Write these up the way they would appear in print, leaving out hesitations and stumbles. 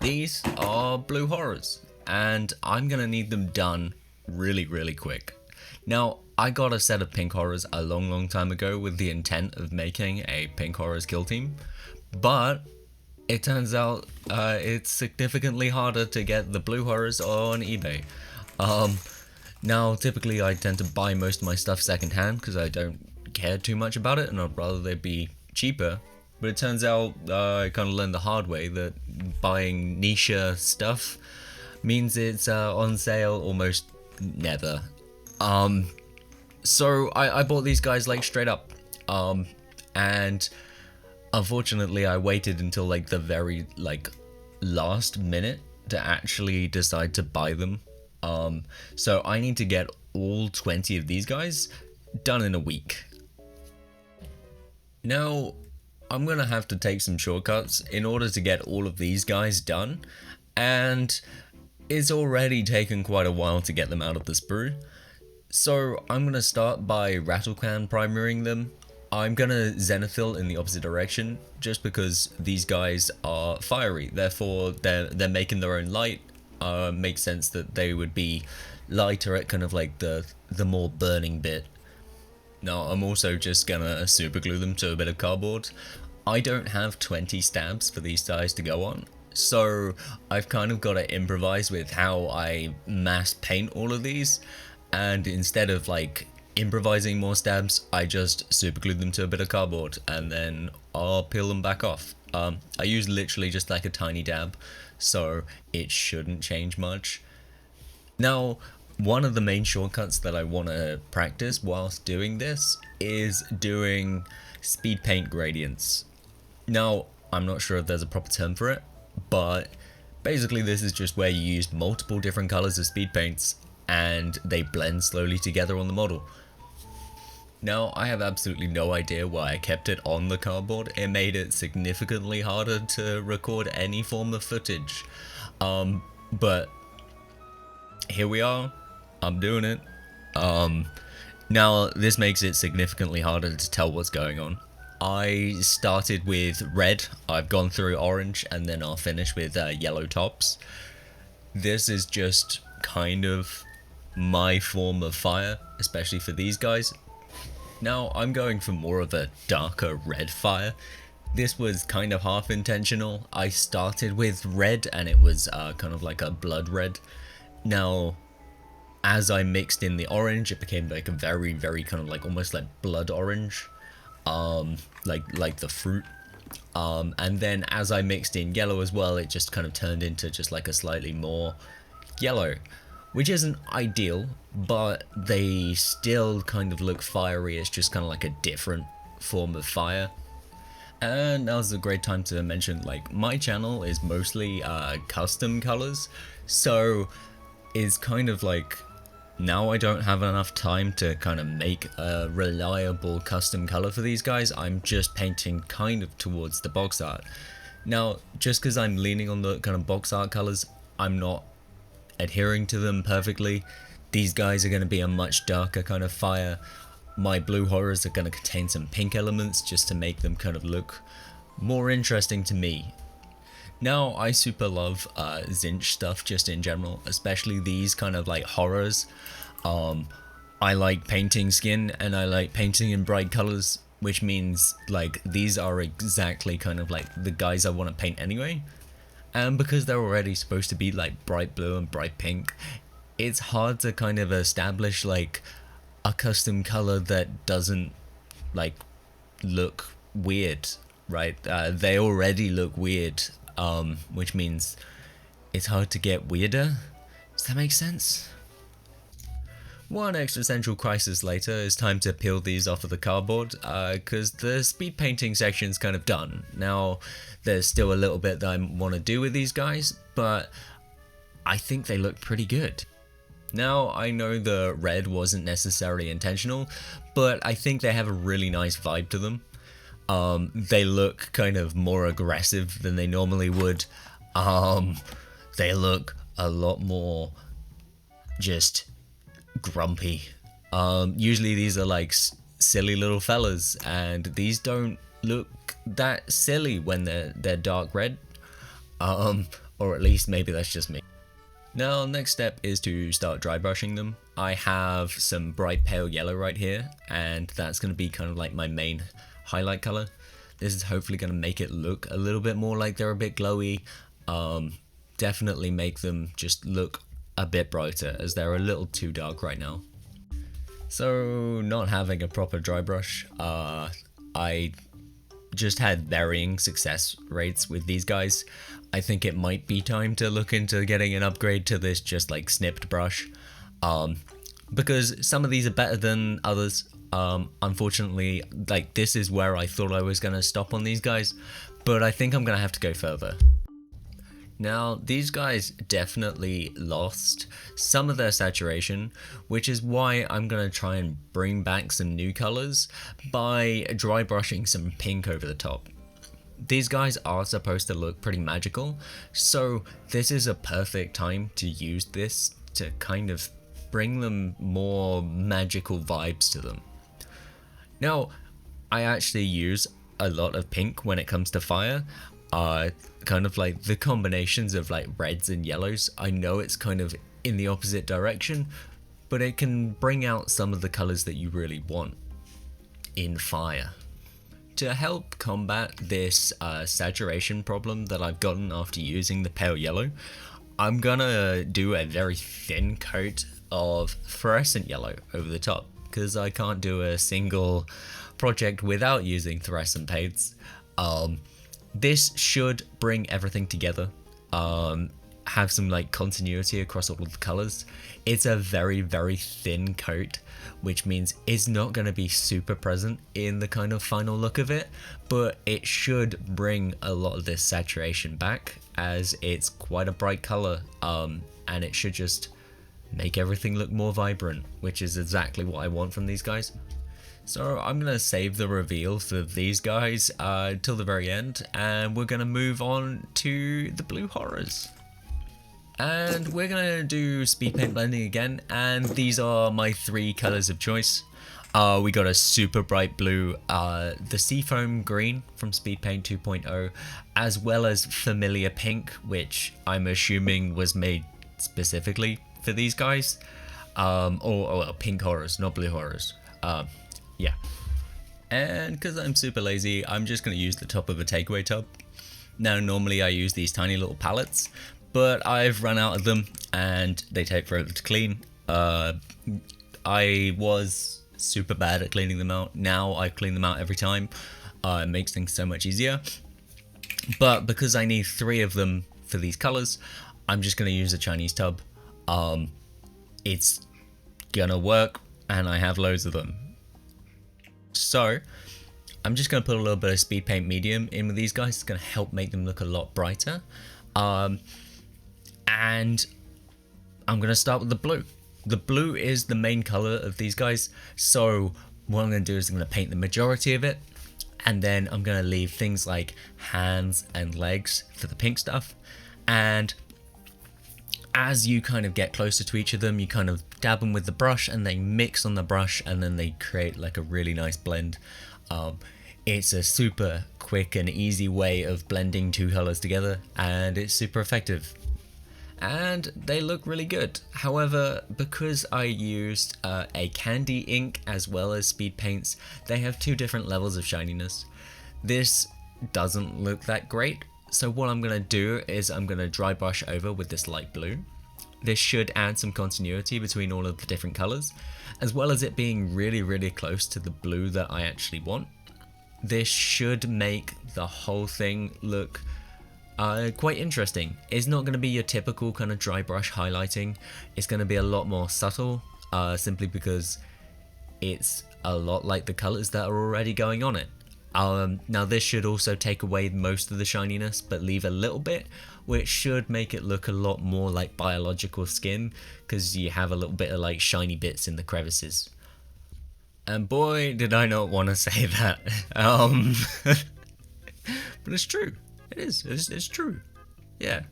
These are blue horrors, and I'm gonna need them done really quick. Now, I got a set of pink horrors a long time ago with the intent of making a pink horrors kill team, but it turns out it's significantly harder to get the blue horrors on eBay. Um, Now, typically I tend to buy most of my stuff secondhand because I don't care too much about it and I'd rather they be cheaper. But it turns out I kind of learned the hard way that buying niche stuff means it's on sale almost never. So I bought these guys like straight up. And unfortunately I waited until like the very like last minute to actually decide to buy them. So I need to get all 20 of these guys done in a week. Now, I'm gonna have to take some shortcuts in order to get all of these guys done, and it's already taken quite a while to get them out of the sprue. So I'm gonna start by Rattlecan primering them. I'm gonna Zenithal in the opposite direction, just because these guys are fiery, therefore they're making their own light. Makes sense that they would be lighter at kind of like the more burning bit. Now I'm also just gonna super glue them to a bit of cardboard. I don't have 20 stabs for these guys to go on, so I've kind of got to improvise with how I mass paint all of these, and instead of like improvising more stabs, I just super glue them to a bit of cardboard and then I'll peel them back off. I use literally just like a tiny dab, so it shouldn't change much. Now, one of the main shortcuts that I want to practice whilst doing this is doing speed paint gradients. Now, I'm not sure if there's a proper term for it, but basically this is just where you use multiple different colors of speed paints and they blend slowly together on the model. Now, I have absolutely no idea why I kept it on the cardboard. It made it significantly harder to record any form of footage. But here we are. I'm doing it. Now, this makes it significantly harder to tell what's going on. I started with red, I've gone through orange, and then I'll finish with yellow tops. This is just kind of my form of fire, especially for these guys. Now, I'm going for more of a darker red fire. This was kind of half intentional. I started with red and it was kind of like a blood red. Now, as I mixed in the orange, it became like a very kind of like almost like blood orange, like the fruit. And then as I mixed in yellow as well, it just kind of turned into just like a slightly more yellow, which isn't ideal, but they still kind of look fiery. It's just kind of like a different form of fire. And now's a great time to mention, like, my channel is mostly custom colors, so it's kind of like now I don't have enough time to kind of make a reliable custom color for these guys. I'm just painting kind of towards the box art. Now, just because I'm leaning on the kind of box art colors, I'm not adhering to them perfectly. These guys are going to be a much darker kind of fire. My blue horrors are going to contain some pink elements just to make them kind of look more interesting to me. Now, I super love Tzeentch stuff just in general, especially these kind of like horrors. I like painting skin and I like painting in bright colors, which means like these are exactly kind of like the guys I want to paint anyway. And because they're already supposed to be like bright blue and bright pink, it's hard to kind of establish like a custom color that doesn't like look weird, right? They already look weird, which means it's hard to get weirder. Does that make sense? One existential crisis later, it's time to peel these off of the cardboard, because the speed painting section's kind of done. Now, there's still a little bit that I want to do with these guys, but I think they look pretty good. Now, I know the red wasn't necessarily intentional, but I think they have a really nice vibe to them. They look kind of more aggressive than they normally would. They look a lot more just grumpy. Usually these are like silly little fellas, and these don't look that silly when they're dark red. or at least maybe that's just me. Now, next step is to start dry brushing them. I have some bright pale yellow right here, and that's going to be kind of like my main highlight color. This is hopefully going to make it look a little bit more like they're a bit glowy. Definitely make them just look a bit brighter, as they're a little too dark right now. So, not having a proper dry brush, I just had varying success rates with these guys. I think it might be time to look into getting an upgrade to this just like snipped brush, because some of these are better than others. Unfortunately, like, this is where I thought I was gonna stop on these guys, but I think I'm gonna have to go further. Now, these guys definitely lost some of their saturation, which is why I'm going to try and bring back some new colors by dry brushing some pink over the top. These guys are supposed to look pretty magical, so this is a perfect time to use this to kind of bring them more magical vibes to them. Now, I actually use a lot of pink when it comes to fire. Kind of like the combinations of like reds and yellows. I know it's kind of in the opposite direction, but it can bring out some of the colors that you really want in fire. To help combat this saturation problem that I've gotten after using the pale yellow, I'm gonna do a very thin coat of fluorescent yellow over the top, because I can't do a single project without using fluorescent paints. This should bring everything together, have some like continuity across all of the colors. It's a very, very thin coat, which means it's not going to be super present in the kind of final look of it, but it should bring a lot of this saturation back, as it's quite a bright color, and it should just make everything look more vibrant, which is exactly what I want from these guys. So I'm going to save the reveal for these guys till the very end, and we're going to move on to the blue horrors. And we're going to do speed paint blending again, and these are my 3 colors of choice. We got a super bright blue, the seafoam green from Speed Paint 2.0, as well as familiar pink, which I'm assuming was made specifically for these guys. Or pink horrors, not blue horrors. Yeah, and because I'm super lazy, I'm just going to use the top of a takeaway tub. Now, normally I use these tiny little palettes, but I've run out of them and they take forever to clean. I was super bad at cleaning them out. Now I clean them out every time. It makes things so much easier. But because I need 3 of them for these colors, I'm just going to use a Chinese tub. It's gonna work, and I have loads of them. So I'm just going to put a little bit of speed paint medium in with these guys. It's going to help make them look a lot brighter. And I'm going to start with the blue. The blue is the main color of these guys. So what I'm going to do is I'm going to paint the majority of it, and then I'm going to leave things like hands and legs for the pink stuff. And as you kind of get closer to each of them, you kind of dab them with the brush, and they mix on the brush, and then they create like a really nice blend. It's a super quick and easy way of blending 2 colors together, and it's super effective. And they look really good. However, because I used a candy ink as well as speed paints, they have 2 different levels of shininess. This doesn't look that great. So what I'm going to do is I'm going to dry brush over with this light blue. This should add some continuity between all of the different colors, as well as it being really, really close to the blue that I actually want. This should make the whole thing look quite interesting. It's not going to be your typical kind of dry brush highlighting. It's going to be a lot more subtle, simply because it's a lot like the colors that are already going on it. Now this should also take away most of the shininess, but leave a little bit, which should make it look a lot more like biological skin, because you have a little bit of like shiny bits in the crevices. And boy, did I not want to say that. But it's true. It is. It's true. Yeah.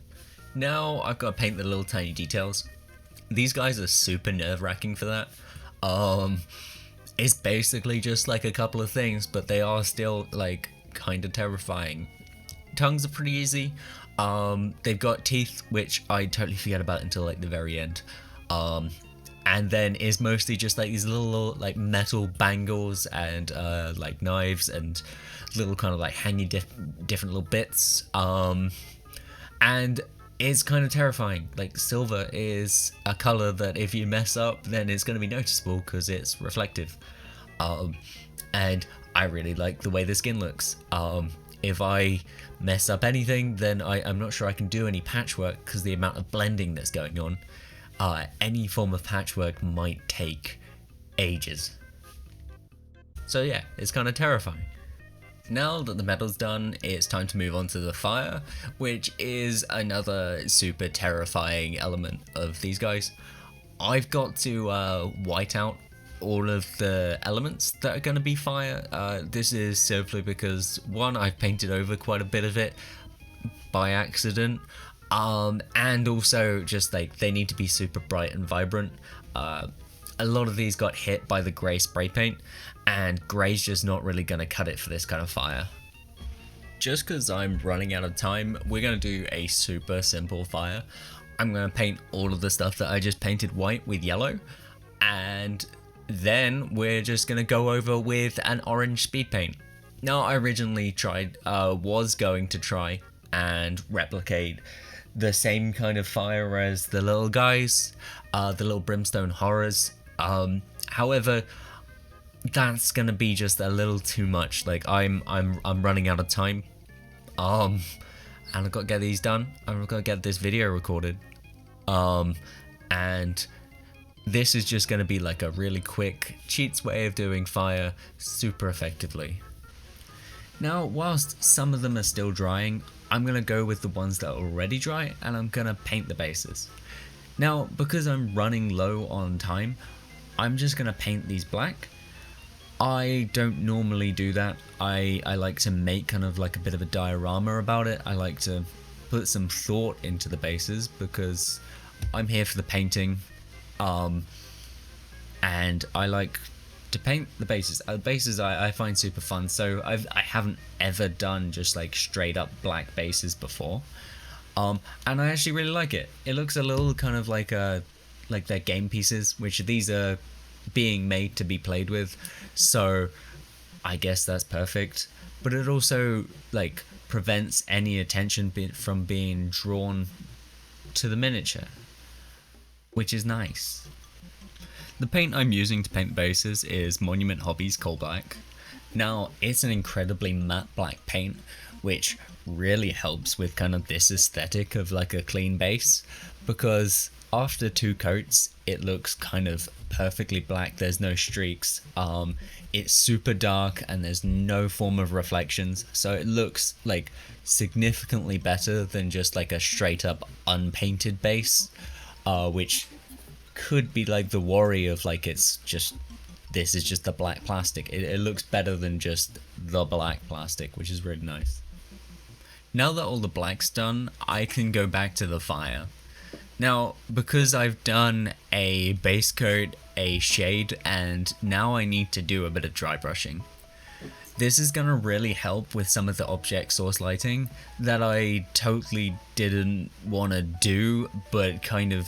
Now I've got to paint the little tiny details. These guys are super nerve-wracking for that. It's basically just like a couple of things, but they are still like kind of terrifying. tongues are pretty easy. They've got teeth, which I totally forget about until like the very end. And then is mostly just like these little like metal bangles and like knives and little kind of like hangy different little bits. And it's kind of terrifying. Like silver is a color that if you mess up, then it's going to be noticeable because it's reflective. And I really like the way the skin looks. If I mess up anything, then I'm not sure I can do any patchwork because the amount of blending that's going on. Any form of patchwork might take ages. So yeah, it's kind of terrifying. Now that the metal's done, it's time to move on to the fire, which is another super terrifying element of these guys. I've got to white out all of the elements that are going to be fire. This is simply because, one, I've painted over quite a bit of it by accident, and also just like they need to be super bright and vibrant. A lot of these got hit by the grey spray paint, and grey's just not really going to cut it for this kind of fire. Just because I'm running out of time, we're going to do a super simple fire. I'm going to paint all of the stuff that I just painted white with yellow, and then we're just going to go over with an orange speed paint. Now, I originally was going to try and replicate the same kind of fire as the little guys, the little brimstone horrors. However, that's gonna be just a little too much. Like I'm running out of time, and I've got to get these done. I've got to get this video recorded, and this is just gonna be like a really quick cheats way of doing fire super effectively. Now, whilst some of them are still drying, I'm gonna go with the ones that are already dry, and I'm gonna paint the bases. Now, because I'm running low on time, I'm just gonna paint these black. I don't normally do that. I like to make kind of like a bit of a diorama about it. I like to put some thought into the bases because I'm here for the painting, and I like to paint the bases. Bases I find super fun, so I haven't ever done just like straight up black bases before, and I actually really like it. It looks a little kind of like their game pieces, which these are being made to be played with, so I guess that's perfect. But it also like prevents any attention from being drawn to the miniature, which is nice. The paint I'm using to paint bases is Monument Hobbies Coal Black. Now, it's an incredibly matte black paint, which really helps with kind of this aesthetic of like a clean base, because after 2 coats, it looks kind of perfectly black. There's no streaks. It's super dark and there's no form of reflections, so it looks like significantly better than just like a straight up unpainted base, which could be like the worry of like this is just the black plastic. It looks better than just the black plastic, which is really nice. Now that all the black's done, I can go back to the fire. Now, because I've done a base coat, a shade, and now I need to do a bit of dry brushing. This is going to really help with some of the object source lighting that I totally didn't want to do, but kind of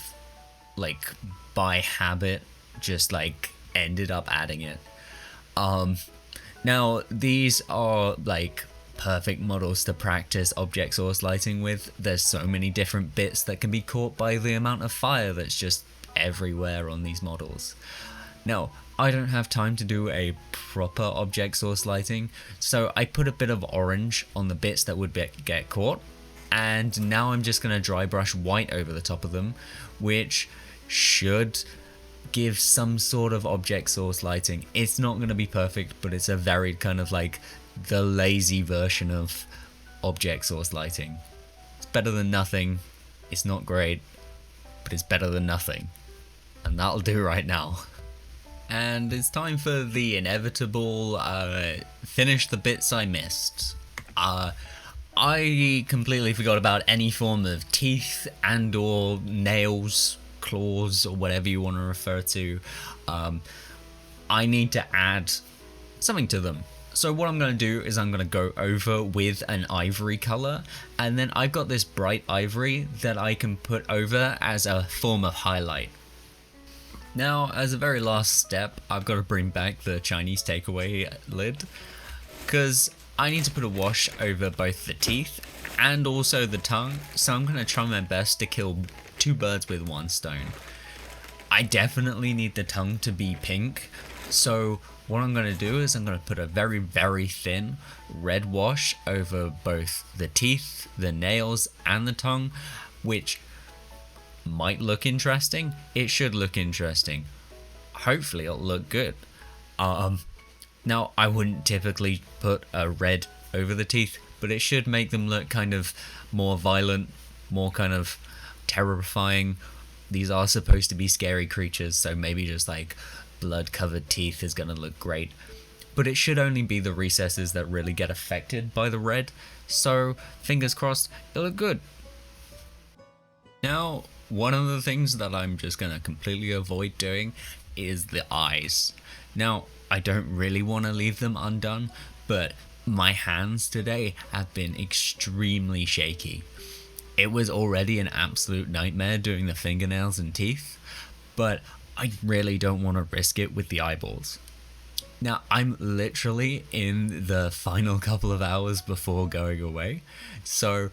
like by habit just like ended up adding it. Now these are like perfect models to practice object source lighting with. There's so many different bits that can be caught by the amount of fire that's just everywhere on these models. Now, I don't have time to do a proper object source lighting, so I put a bit of orange on the bits that would get caught, and now I'm just going to dry brush white over the top of them, which should give some sort of object source lighting. It's not going to be perfect, but it's a very kind of like the lazy version of object source lighting. It's better than nothing. It's not great, but it's better than nothing, and that'll do right now. And it's time for the inevitable finish the bits I missed. I completely forgot about any form of teeth and or nails, claws, or whatever you want to refer to. I need to add something to them. So what I'm going to do is I'm going to go over with an ivory color, and then I've got this bright ivory that I can put over as a form of highlight. Now, as a very last step, I've got to bring back the Chinese takeaway lid, because I need to put a wash over both the teeth and also the tongue, so I'm going to try my best to kill two birds with one stone. I definitely need the tongue to be pink, so what I'm going to do is I'm going to put a very, very thin red wash over both the teeth, the nails, and the tongue, which might look interesting. It should look interesting. Hopefully it'll look good. Now, I wouldn't typically put a red over the teeth, but it should make them look kind of more violent, more kind of terrifying. These are supposed to be scary creatures, so maybe just like blood-covered teeth is gonna look great. But it should only be the recesses that really get affected by the red, so fingers crossed, it'll look good. Now, one of the things that I'm just gonna completely avoid doing is the eyes. Now, I don't really want to leave them undone, but my hands today have been extremely shaky. It was already an absolute nightmare doing the fingernails and teeth, but I really don't want to risk it with the eyeballs. Now, I'm literally in the final couple of hours before going away, so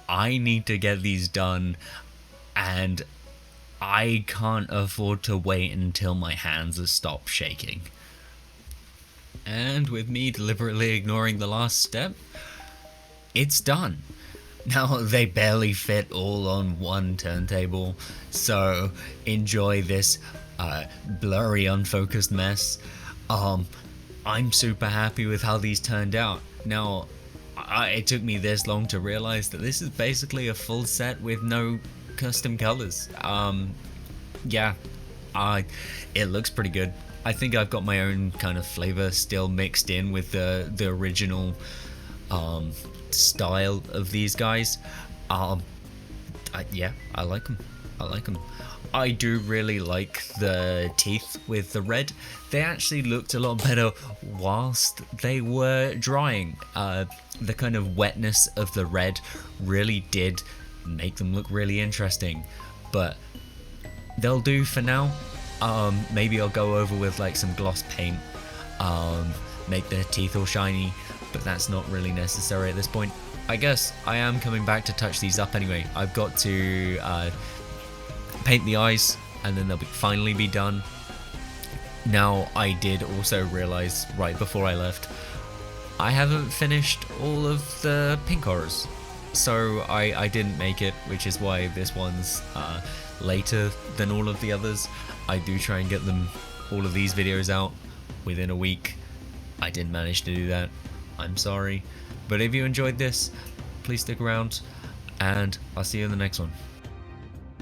I need to get these done, and I can't afford to wait until my hands stop shaking. And with me deliberately ignoring the last step, it's done. Now, they barely fit all on one turntable, so enjoy this blurry, unfocused mess. I'm super happy with how these turned out. Now, it took me this long to realize that this is basically a full set with no custom colors. Yeah, it looks pretty good. I think I've got my own kind of flavor still mixed in with the original style of these guys. Yeah, I like them. I do really like the teeth with the red. They actually looked a lot better whilst they were drying. The kind of wetness of the red really did make them look really interesting, but they'll do for now. Maybe I'll go over with like some gloss paint, make their teeth all shiny, but that's not really necessary at this point. I guess I am coming back to touch these up anyway. I've got to paint the eyes, and then they'll finally be done. Now, I did also realize right before I left, I haven't finished all of the pink horrors, so I didn't make it, which is why this one's later than all of the others. I do try and get all of these videos out within a week. I didn't manage to do that. I'm sorry. But if you enjoyed this, please stick around, and I'll see you in the next one.